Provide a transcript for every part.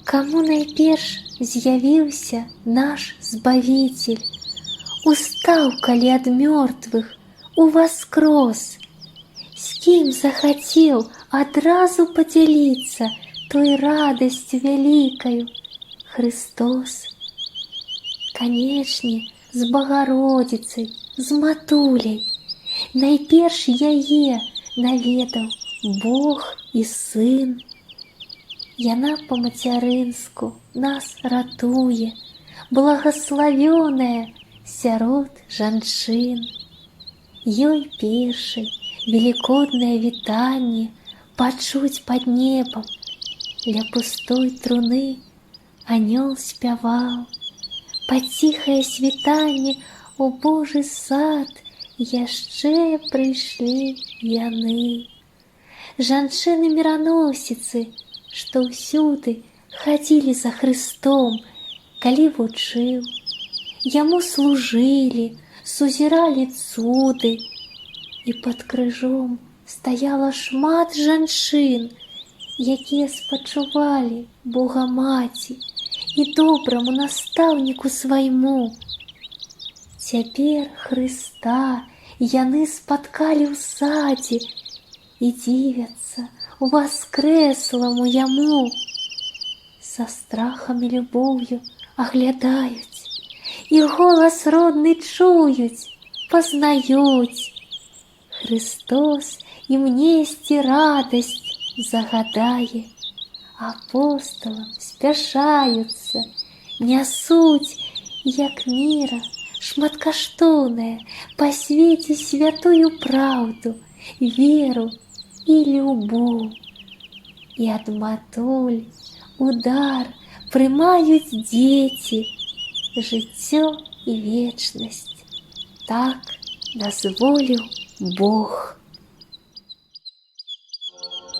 Каму найперш з'явіўся наш Збавіцель, устаў, калі ад мёртвых, уваскрос, з кім захацеў адразу падзяліцца той радасцю вялікаю Христос. Канечне, з Багародзіцай, з Матуляй, найперш яе наведаў Бог і Сын. Яна па-мацярынску нас ратуе, благаславёная сярод жанчын. Ёй першай велікоднае вітанне пачуць пад небам. Ля пустой труны анёл спяваў. Пад ціхае світанне у Божы сад яшчэ прыйшлі яны. Жанчыны-міраносіцы, што ўсюды хадзілі за Христом, калі вучыў, яму служылі, сузіралі цуды. І пад крыжом стаяла шмат жанчын, якія спачувалі Богамаці і добраму настаўніку свайму. Цяпер Хрыста яны спаткалі ў садзе і дзівяцца воскресламу яму. Са страхам і любоўю аглядаюць, і голас родны чуюць, пазнаюць. Христос ім несці радасць загадае, апосталам спяшаюцца, нясуць, як міра шматкаштоўная, па свеце святую праўду, веру і любоў. І ад матуль удар прымаюць дзеці, жыццё і вечнасць. Так дазволіў Бог.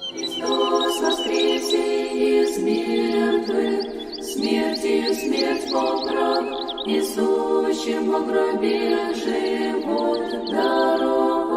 Христос воскресе из мертвых, смертью смерть поправ, несущим в гробе живот даров.